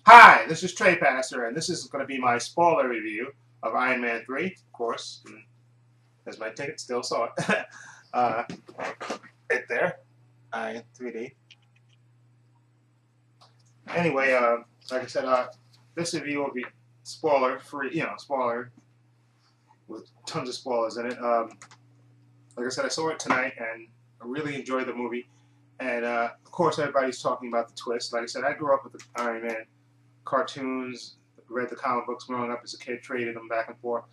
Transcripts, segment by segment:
Hi, this is Trey Passer, and this is going to be my spoiler review of Iron Man 3, of course. As my ticket still saw it. Right there. Iron 3D. Anyway, like I said, this review will be spoiler free, spoiler with tons of spoilers in it. Like I said, I saw it tonight, and I really enjoyed the movie. And, of course, everybody's talking about the twist. Like I said, I grew up with the Iron Man cartoons, read the comic books growing up as a kid, traded them back and forth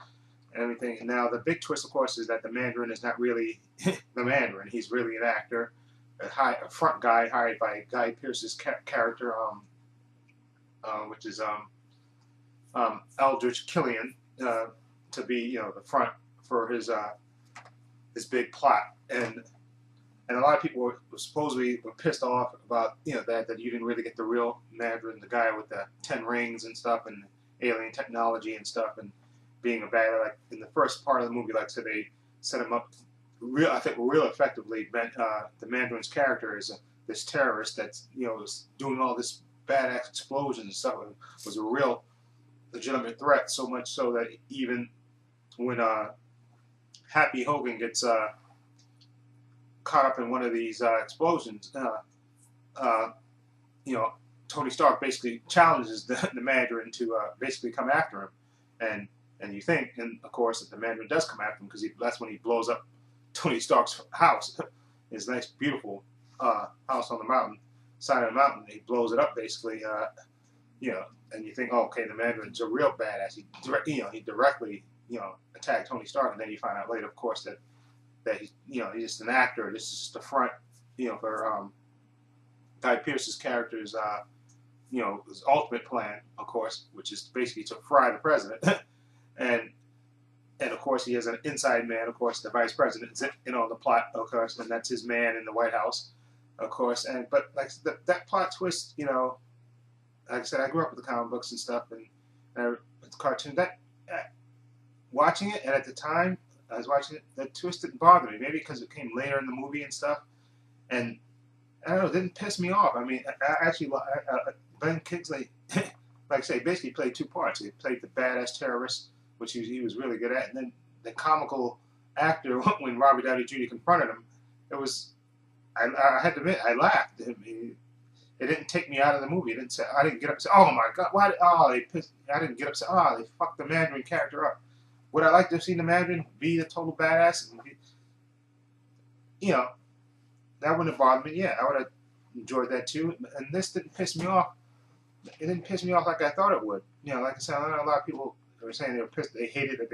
and everything. And now the big twist, of course, is that the Mandarin is not really the Mandarin. He's really an actor, a front guy hired by Guy Pearce's character, which is Aldrich Killian, to be the front for his big plot. And a lot of people were supposedly pissed off about that you didn't really get the real Mandarin, the guy with the 10 rings and stuff, and alien technology and stuff, and being a bad, like in the first part of the movie, like so they set him up I think real effectively. The Mandarin's character is this terrorist that's was doing all this badass explosions and stuff, and was a real legitimate threat. So much so that even when Happy Hogan gets caught up in one of these explosions, Tony Stark basically challenges the Mandarin to basically come after him, and you think, and of course, that the Mandarin does come after him because that's when he blows up Tony Stark's house, his nice, beautiful house on the mountain, side of the mountain. He blows it up basically, and you think, oh, okay, the Mandarin's a real badass. He directly attacked Tony Stark, and then you find out later, of course, that he's he's just an actor. This is just the front, for Guy Pearce's character's his ultimate plan, of course, which is basically to fry the president, and of course he has an inside man, of course, the vice president is the plot, of course, and that's his man in the White House, of course, but like that plot twist, like I said, I grew up with the comic books and stuff, and with the cartoon. That watching it, and at the time I was watching it, that twist didn't bother me. Maybe because it came later in the movie and stuff, and I don't know, it didn't piss me off. I mean, Ben Kingsley, like I say, basically played two parts. He played the badass terrorist, which he was really good at, and then the comical actor when Robert Downey Jr. confronted him. It was, I had to admit, I laughed. It didn't take me out of the movie. I didn't get up and say, oh my God, why? Oh, they pissed. I didn't get up and say, oh, they fucked the Mandarin character up. Would I like to have seen the Mandarin be a total badass? And that wouldn't have bothered me. Yeah, I would have enjoyed that too. And this didn't piss me off. It didn't piss me off like I thought it would. Like I said, I know a lot of people were saying they were pissed. They hated that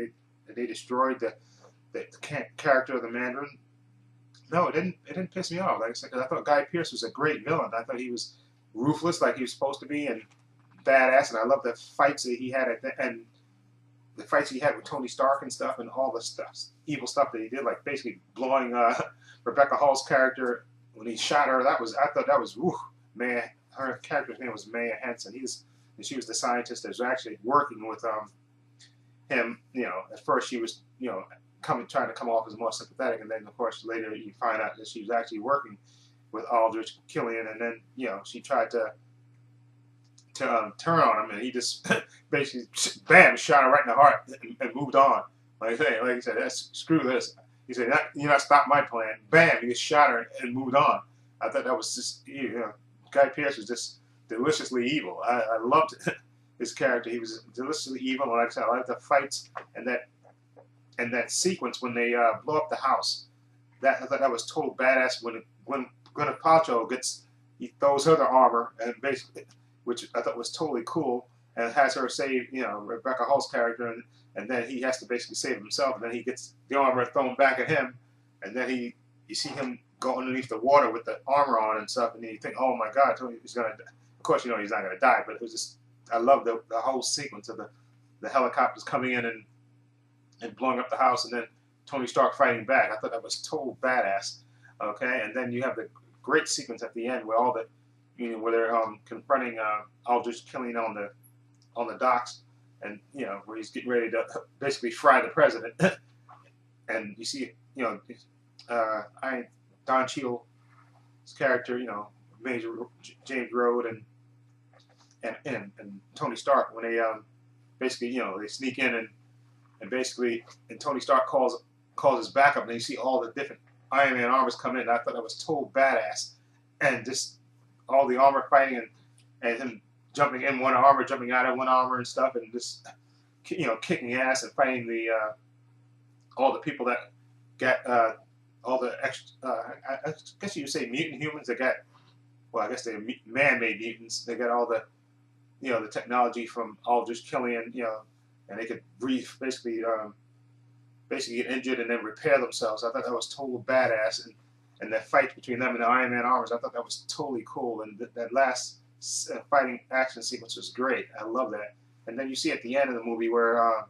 they destroyed the character of the Mandarin. No, it didn't piss me off. Like I said, because I thought Guy Pearce was a great villain. I thought he was ruthless, like he was supposed to be, and badass. And I love the fights that he had and the fights he had with Tony Stark and stuff, and all the stuff, evil stuff that he did, like basically blowing Rebecca Hall's character when he shot her. I thought that was, whew, man. Her character's name was Maya Henson. And she was the scientist that was actually working with him. At first she was trying to come off as more sympathetic, and then of course later you find out that she was actually working with Aldrich Killian, and then she tried to turn on him, and he just basically bam shot her right in the heart and moved on. Like I said, screw this. He said, "You're not stopping my plan." Bam, he just shot her and moved on. I thought that was just Guy Pearce was just deliciously evil. I loved his character. He was deliciously evil, and like I said, I liked the fights and that sequence when they blow up the house. I thought that was total badass when Gwyneth Paltrow he throws her the armor, and basically, which I thought was totally cool, and has her save Rebecca Hall's character, and then he has to basically save himself, and then he gets the armor thrown back at him, and then you see him go underneath the water with the armor on and stuff, and then you think, oh my God, Tony is gonna. Of course, he's not gonna die, but it was just, I love the whole sequence of the helicopters coming in and blowing up the house, and then Tony Stark fighting back. I thought that was total badass. Okay, and then you have the great sequence at the end where where they're confronting Aldrich Killian on the docks, and where he's getting ready to basically fry the president, and you see Don Cheadle character, Major James Rhodes and Tony Stark when they basically they sneak in and basically and Tony Stark calls his backup and you see all the different Iron Man armors come in. I thought that was total badass, and just all the armor fighting and him jumping in one armor, jumping out of one armor and stuff, and just kicking ass and fighting the all the people that got all the extra. I guess you would say mutant humans that got. Well, I guess they're man-made mutants. They got all the the technology from Aldrich Killian, and they could breathe, basically get injured and then repair themselves. I thought that was total badass, and that fight between them and the Iron Man armors, I thought that was totally cool. And that last fighting action sequence was great. I love that. And then you see at the end of the movie where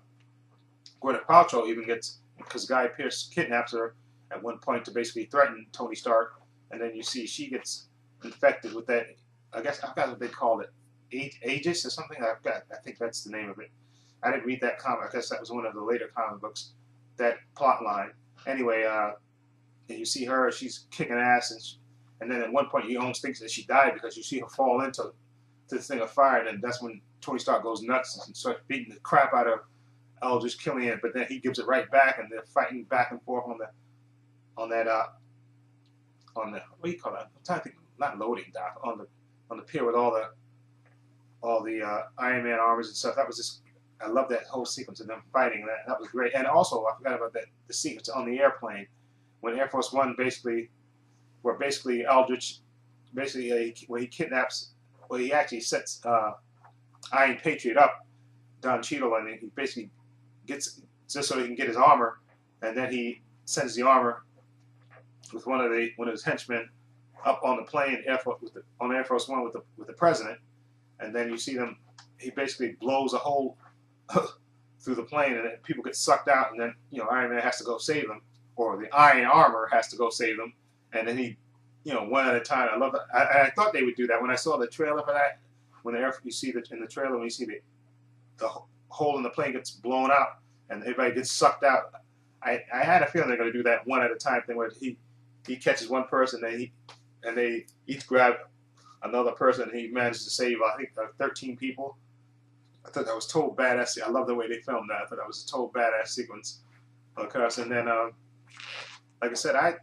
Gwyneth Paltrow even gets, because Guy Pearce kidnaps her at one point to basically threaten Tony Stark, and then you see she gets infected with that. I guess I forgot what they called it, Aegis or something. I think that's the name of it. I didn't read that comic. I guess that was one of the later comic books. That plot line. Anyway, and you see her. She's kicking ass, and then at one point you almost think that she died because you see her fall into the thing of fire, and then that's when Tony Stark goes nuts and starts beating the crap out of Aldrich Killian. But then he gives it right back, and they're fighting back and forth on the what do you call that? I'm trying to think. Not loading dock, on the pier with all the Iron Man armors and stuff. That was just, I love that whole sequence of them fighting. That was great. And also I forgot about the sequence on the airplane when Air Force One where Aldrich when he kidnaps, well, he actually sets Iron Patriot up, Don Cheadle, and he basically gets just so he can get his armor, and then he sends the armor with one of his henchmen up on the plane, on Air Force One with the president, and then you see them. He basically blows a hole through the plane, and then people get sucked out, and then Iron Man has to go save them, or the Iron Armor has to go save them, and then he, one at a time. I love that. I thought they would do that when I saw the trailer for that. When you see in the trailer when you see the hole in the plane gets blown out and everybody gets sucked out. I had a feeling they're going to do that one at a time thing where he catches one person and they each grab another person, and he manages to save, I think, 13 people. I thought that was total badass. I love the way they filmed that. I thought that was a total badass sequence. Of course, and then, like I said, I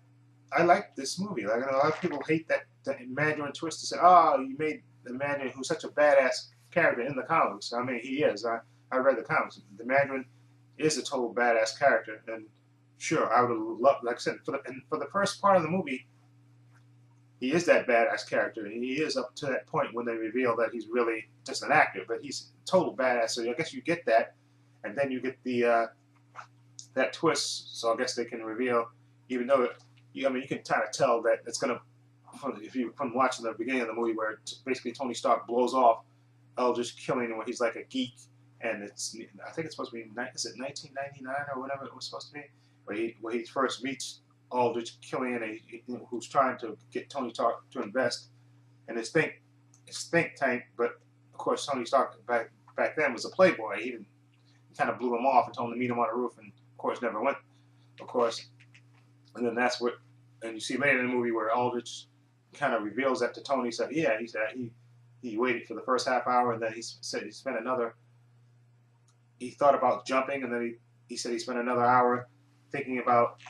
like this movie. Like, a lot of people hate that Mandarin twist to say, oh, you made the Mandarin, who's such a badass character in the comics. I mean, he is. I read the comics. The Mandarin is a total badass character, and sure, I would have loved, like I said, for the first part of the movie, he is that badass character. He is up to that point when they reveal that he's really just an actor, but he's a total badass. So I guess you get that, and then you get the that twist. So I guess they can reveal, even though you can kind of tell that it's gonna, from watching the beginning of the movie where basically Tony Stark blows off Aldrich Killian, where he's like a geek, and I think it's supposed to be, is it 1999 or whatever it was supposed to be, where he first meets Aldrich Killian, who's trying to get Tony Stark to invest in his think tank, but of course Tony Stark back then was a playboy. He kind of blew him off and told him to meet him on the roof, and of course never went. Of course, and then that's what, and you see later in the movie where Aldrich kind of reveals that to Tony. Said, yeah, he said he waited for the first half hour, and then he said he spent another. He thought about jumping, and then he said he spent another hour thinking about.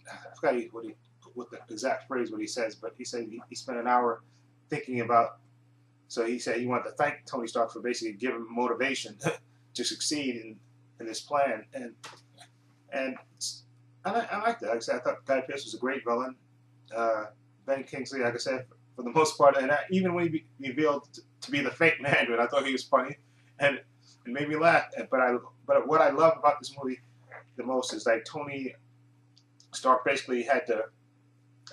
I forgot what the exact phrase what he says, but he said he spent an hour thinking about. So he said he wanted to thank Tony Stark for basically giving him motivation to succeed in this plan, and I liked it. Like I said, I thought Guy Pearce was a great villain. Ben Kingsley, like I said, for the most part, and even when he revealed to be the fake Mandarin, I thought he was funny, and it made me laugh. But what I love about this movie the most is like Tony Stark basically had to,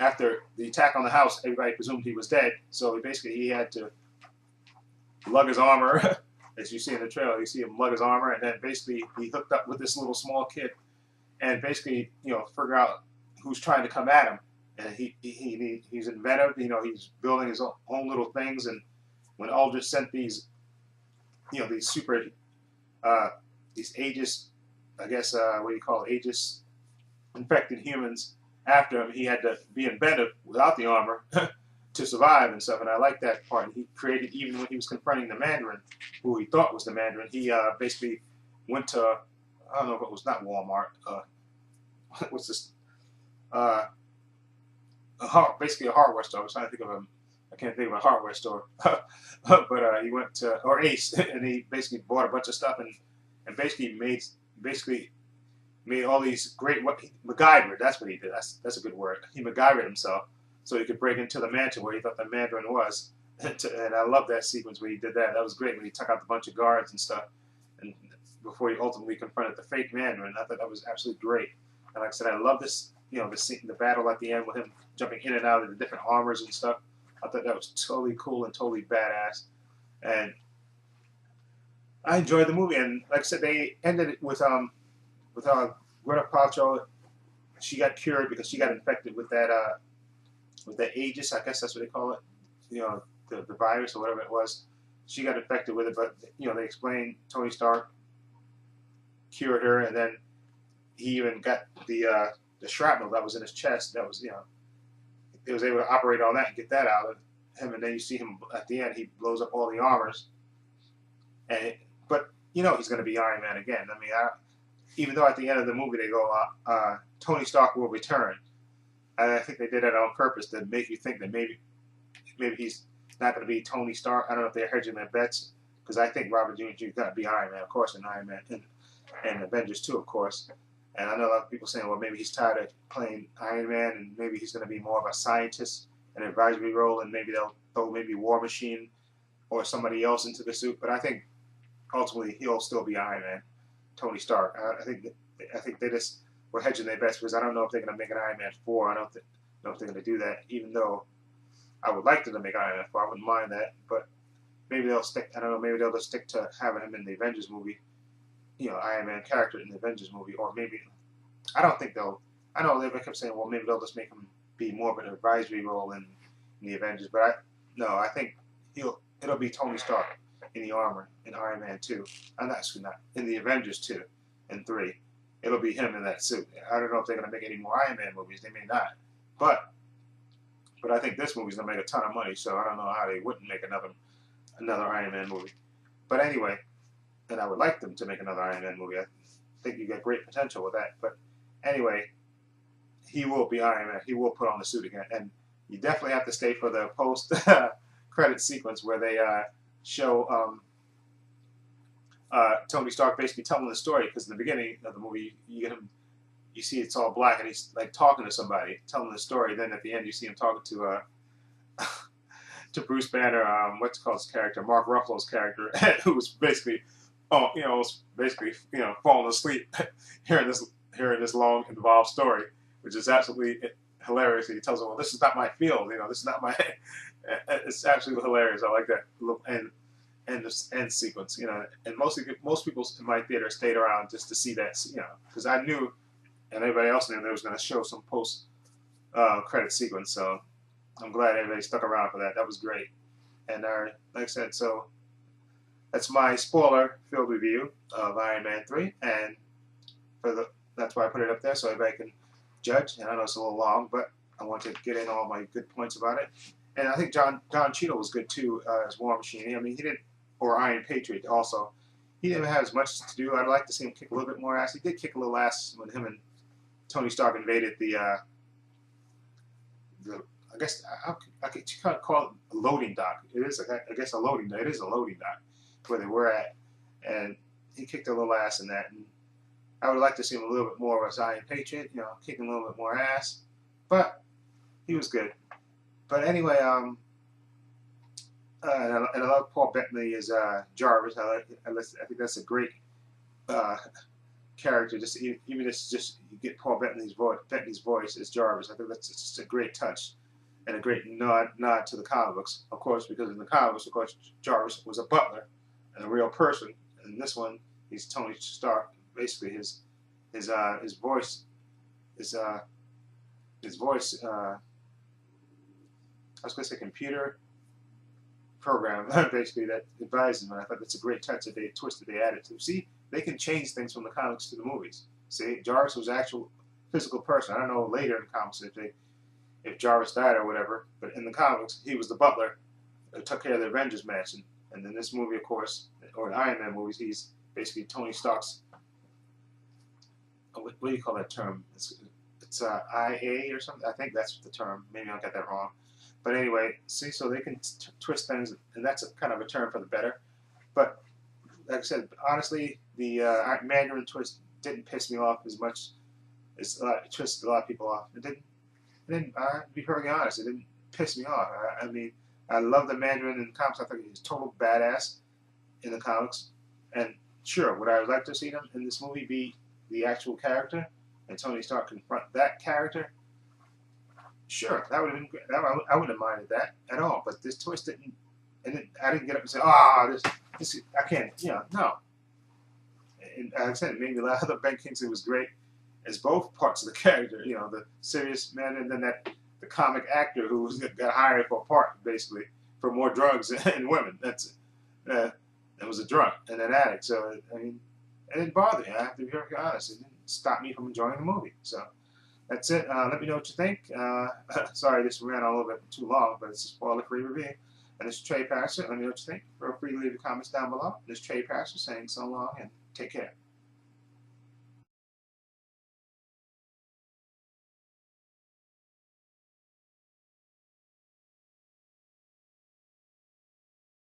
after the attack on the house, everybody presumed he was dead. So he had to lug his armor, as you see in the trailer. You see him lug his armor, and then basically he hooked up with this little small kid, and basically figure out who's trying to come at him. And he's inventive. He's building his own little things. And when Aldrich sent these super these Aegis, I guess what do you call it, Aegis infected humans after him, he had to be inventive without the armor to survive and stuff. And I like that part. And he created, even when he was confronting the Mandarin, who he thought was the Mandarin, he basically went to, I don't know if it was not Walmart. What's this? Basically a hardware store. I was trying to think of a, I can't think of a hardware store, but he went to, or Ace, and he basically bought a bunch of stuff and basically made all these great, MacGyver. That's what he did. That's a good word. He MacGyvered himself so he could break into the mansion where he thought the Mandarin was. And I love that sequence where he did that. That was great when he took out the bunch of guards and stuff, and before he ultimately confronted the fake Mandarin. I thought that was absolutely great. And like I said, I love this. You know, the battle at the end with him jumping in and out of the different armors and stuff. I thought that was totally cool and totally badass. And I enjoyed the movie. And like I said, they ended it with Gwyneth Paltrow. She got cured because she got infected with that Aegis. I guess that's what they call it. You know, the virus or whatever it was. She got infected with it, but you know, they explained Tony Stark cured her, and then he even got the shrapnel that was in his chest. That was, you know, he was able to operate on that and get that out of him. And then you see him at the end, he blows up all the armors. But you know, he's going to be Iron Man again. I mean, even though at the end of the movie they go, Tony Stark will return. And I think they did that on purpose to make you think that maybe he's not going to be Tony Stark. I don't know if they're hedging their bets, because I think Robert Downey Jr. is going to be Iron Man, of course, and Iron Man and Avengers 2, of course. And I know a lot of people saying, well, maybe he's tired of playing Iron Man, and maybe he's going to be more of a scientist, an advisory role, and maybe they'll throw maybe War Machine or somebody else into the suit. But I think ultimately he'll still be Iron Man, Tony Stark. I think they just were hedging their bets, because I don't know if they're going to make an Iron Man 4. I don't know if they're going to do that, even though I would like them to make Iron Man 4. I wouldn't mind that. But maybe they'll stick, I don't know, maybe they'll just stick to having him in the Avengers movie, you know, Iron Man character in the Avengers movie. Or maybe, I don't think they'll, I know they kept saying, well, maybe they'll just make him be more of an advisory role in the Avengers. But I think it'll be Tony Stark in the armor in Iron Man 2. I'm not in the Avengers 2 and 3. It'll be him in that suit. I don't know if they're going to make any more Iron Man movies. They may not. But I think this movie's going to make a ton of money, so I don't know how they wouldn't make another Iron Man movie. But anyway, and I would like them to make another Iron Man movie. I think you got great potential with that. But anyway, he will be Iron Man. He will put on the suit again. And you definitely have to stay for the post-credit sequence where they show Tony Stark basically telling the story, because in the beginning of the movie you see it's all black and he's like talking to somebody, telling the story. Then at the end you see him talking to to Bruce Banner, what's called his character, Mark Ruffalo's character, who was basically, falling asleep hearing this long involved story, which is absolutely hilarious. And he tells him, "Well, this is not my field. You know, this is not my." It's absolutely hilarious. I like that little end sequence. You know, and most people in my theater stayed around just to see that. You know, because I knew, and everybody else knew, they was going to show some post credit sequence. So I'm glad everybody stuck around for that. That was great. And like I said, so that's my spoiler-filled review of Iron Man 3, and that's why I put it up there so everybody can judge. And I know it's a little long, but I want to get in all my good points about it. And I think Don Cheadle was good too as War Machine. I mean, he didn't, or Iron Patriot also. He didn't have as much to do. I'd like to see him kick a little bit more ass. He did kick a little ass when him and Tony Stark invaded the I guess you can't call it a loading dock. It is, I guess, a loading dock. It is a loading dock where they were at, and he kicked a little ass in that. And I would like to see him a little bit more as Iron Patriot, you know, kicking a little bit more ass. But he was good. But anyway, and I love Paul Bettany as Jarvis. I think that's a great character. Just even you get Paul Bettany's voice as Jarvis. I think that's just a great touch and a great nod to the comic books, of course, because in the comic books, of course, Jarvis was a butler and a real person. And in this one, he's Tony Stark. Basically, his voice is I was going to say computer program, basically, that advises him. And I thought that's a great touch that twist that they added to. See, they can change things from the comics to the movies. See, Jarvis was actual physical person. I don't know later in the comics if Jarvis died or whatever, but in the comics he was the butler who took care of the Avengers mansion. And in this movie, of course, or the Iron Man movies, he's basically Tony Stark's. What do you call that term? It's IA or something. I think that's the term. Maybe I'll get that wrong. But anyway, see, so they can twist things, and that's a kind of a turn for the better. But like I said, honestly, the Mandarin twist didn't piss me off as much as it twisted a lot of people off. It didn't. To be perfectly honest, it didn't piss me off. I mean, I love the Mandarin in the comics. I think he's total badass in the comics. And sure, would I like to see him in this movie be the actual character and Tony Stark confront that character? Sure, that would have been great. I wouldn't have minded that at all. But this twist didn't, and I didn't get up and say, this I can't, no. And like I said, it made me laugh. I thought Ben Kingsley was great as both parts of the character, the serious man and then the comic actor who got hired for a part, basically, for more drugs and women. That's it. It was a drunk and an addict. So, I mean, it didn't bother me. I have to be very honest. It didn't stop me from enjoying the movie. So, that's it. Let me know what you think. Sorry, this ran a little bit too long, but it's a spoiler-free review. And this is Trey Pastor. Let me know what you think. Feel free to leave your comments down below. This is Trey Pastor saying so long and take care.